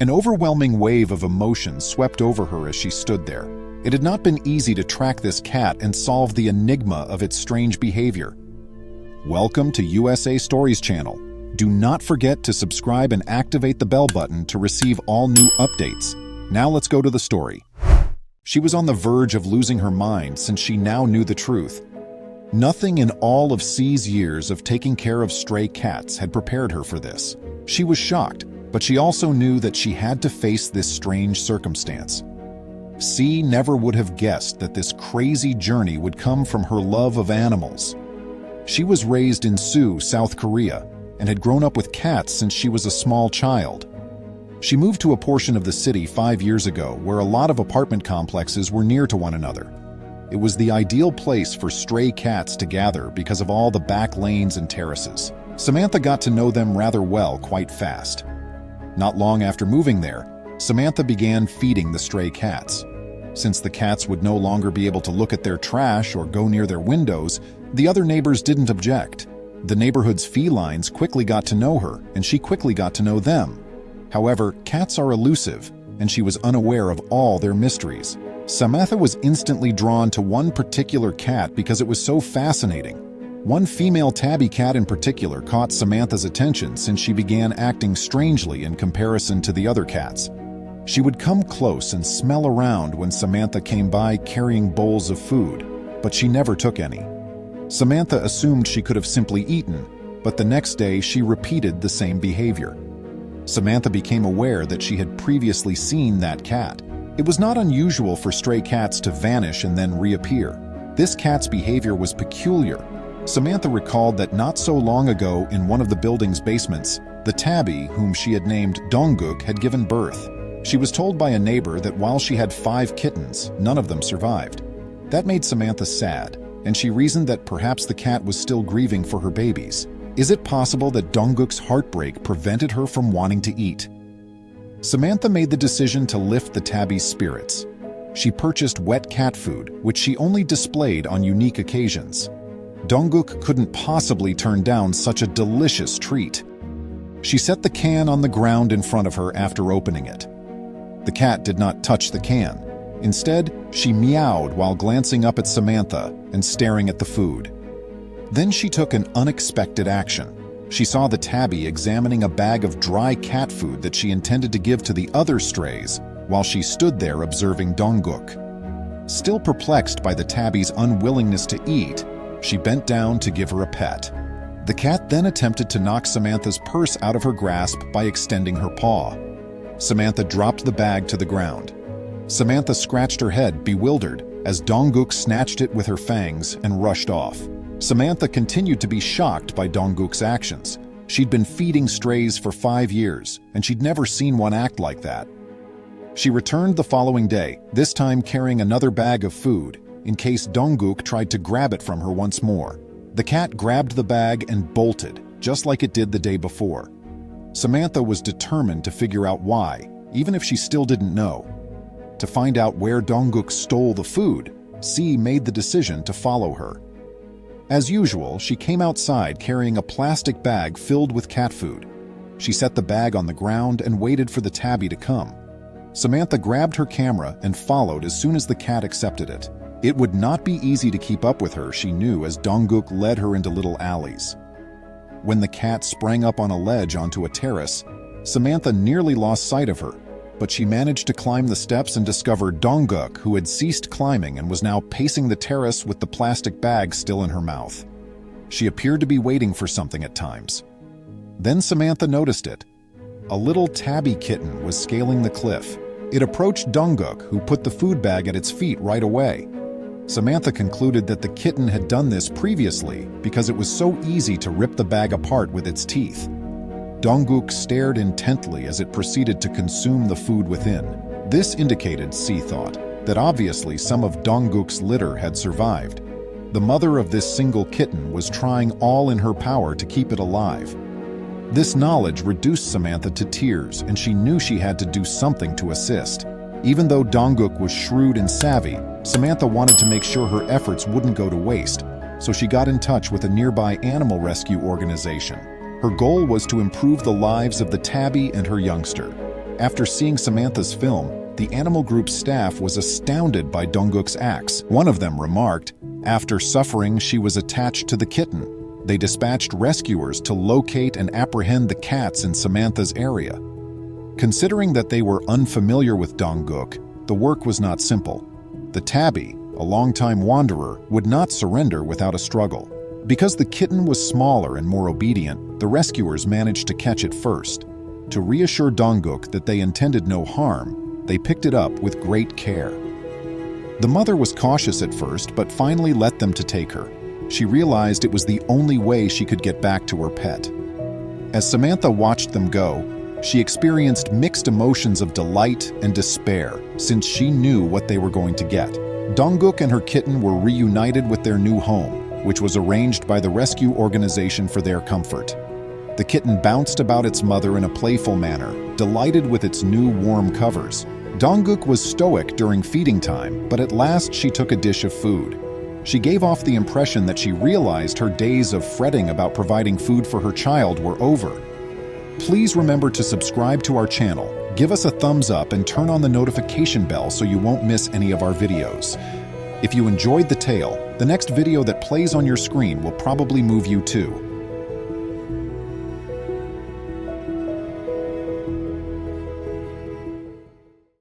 An overwhelming wave of emotions swept over her as she stood there. It had not been easy to track this cat and solve the enigma of its strange behavior. Welcome to USA Stories channel. Do not forget to subscribe and activate the bell button to receive all new updates. Now let's go to the story. She was on the verge of losing her mind since she now knew the truth. Nothing in all of C's years of taking care of stray cats had prepared her for this. She was shocked, but she also knew that she had to face this strange circumstance. C never would have guessed that this crazy journey would come from her love of animals. She was raised in Seoul, South Korea, and had grown up with cats since she was a small child. She moved to a portion of the city 5 years ago where a lot of apartment complexes were near to one another. It was the ideal place for stray cats to gather because of all the back lanes and terraces. Samantha got to know them rather well quite fast. Not long after moving there, Samantha began feeding the stray cats. Since the cats would no longer be able to look at their trash or go near their windows, the other neighbors didn't object. The neighborhood's felines quickly got to know her, and she quickly got to know them. However, cats are elusive, and she was unaware of all their mysteries. Samantha was instantly drawn to one particular cat because it was so fascinating. One female tabby cat in particular caught Samantha's attention since she began acting strangely in comparison to the other cats. She would come close and smell around when Samantha came by carrying bowls of food, but she never took any. Samantha assumed she could have simply eaten, but the next day she repeated the same behavior. Samantha became aware that she had previously seen that cat. It was not unusual for stray cats to vanish and then reappear. This cat's behavior was peculiar. Samantha recalled that not so long ago in one of the building's basements, the tabby, whom she had named Dongguk, had given birth. She was told by a neighbor that while she had 5 kittens, none of them survived. That made Samantha sad, and she reasoned that perhaps the cat was still grieving for her babies. Is it possible that Dongguk's heartbreak prevented her from wanting to eat? Samantha made the decision to lift the tabby's spirits. She purchased wet cat food, which she only displayed on unique occasions. Dongguk couldn't possibly turn down such a delicious treat. She set the can on the ground in front of her after opening it. The cat did not touch the can. Instead, she meowed while glancing up at Samantha and staring at the food. Then she took an unexpected action. She saw the tabby examining a bag of dry cat food that she intended to give to the other strays while she stood there observing Dongguk. Still perplexed by the tabby's unwillingness to eat, she bent down to give her a pet. The cat then attempted to knock Samantha's purse out of her grasp by extending her paw. Samantha dropped the bag to the ground. Samantha scratched her head, bewildered, as Dongguk snatched it with her fangs and rushed off. Samantha continued to be shocked by Dongguk's actions. She'd been feeding strays for 5 years, and she'd never seen one act like that. She returned the following day, this time carrying another bag of food, in case Dongguk tried to grab it from her once more. The cat grabbed the bag and bolted, just like it did the day before. Samantha was determined to figure out why, even if she still didn't know. To find out where Dongguk stole the food, C made the decision to follow her. As usual, she came outside carrying a plastic bag filled with cat food. She set the bag on the ground and waited for the tabby to come. Samantha grabbed her camera and followed as soon as the cat accepted it. It would not be easy to keep up with her, she knew, as Dongguk led her into little alleys. When the cat sprang up on a ledge onto a terrace, Samantha nearly lost sight of her, but she managed to climb the steps and discovered Dongguk, who had ceased climbing and was now pacing the terrace with the plastic bag still in her mouth. She appeared to be waiting for something at times. Then Samantha noticed it. A little tabby kitten was scaling the cliff. It approached Dongguk, who put the food bag at its feet right away. Samantha concluded that the kitten had done this previously because it was so easy to rip the bag apart with its teeth. Dongguk stared intently as it proceeded to consume the food within. This indicated, C thought, that obviously some of Dongguk's litter had survived. The mother of this single kitten was trying all in her power to keep it alive. This knowledge reduced Samantha to tears, and she knew she had to do something to assist. Even though Dongguk was shrewd and savvy, Samantha wanted to make sure her efforts wouldn't go to waste, so she got in touch with a nearby animal rescue organization. Her goal was to improve the lives of the tabby and her youngster. After seeing Samantha's film, the animal group's staff was astounded by Dongguk's acts. One of them remarked, "After suffering, she was attached to the kitten." They dispatched rescuers to locate and apprehend the cats in Samantha's area. Considering that they were unfamiliar with Dongguk, the work was not simple. The tabby, a longtime wanderer, would not surrender without a struggle. Because the kitten was smaller and more obedient, the rescuers managed to catch it first. To reassure Dongguk that they intended no harm, they picked it up with great care. The mother was cautious at first, but finally let them to take her. She realized it was the only way she could get back to her pet. As Samantha watched them go, she experienced mixed emotions of delight and despair, since she knew what they were going to get. Dongguk and her kitten were reunited with their new home, which was arranged by the rescue organization for their comfort. The kitten bounced about its mother in a playful manner, delighted with its new warm covers. Dongguk was stoic during feeding time, but at last she took a dish of food. She gave off the impression that she realized her days of fretting about providing food for her child were over. Please remember to subscribe to our channel, give us a thumbs up, and turn on the notification bell so you won't miss any of our videos. If you enjoyed the tale, the next video that plays on your screen will probably move you too.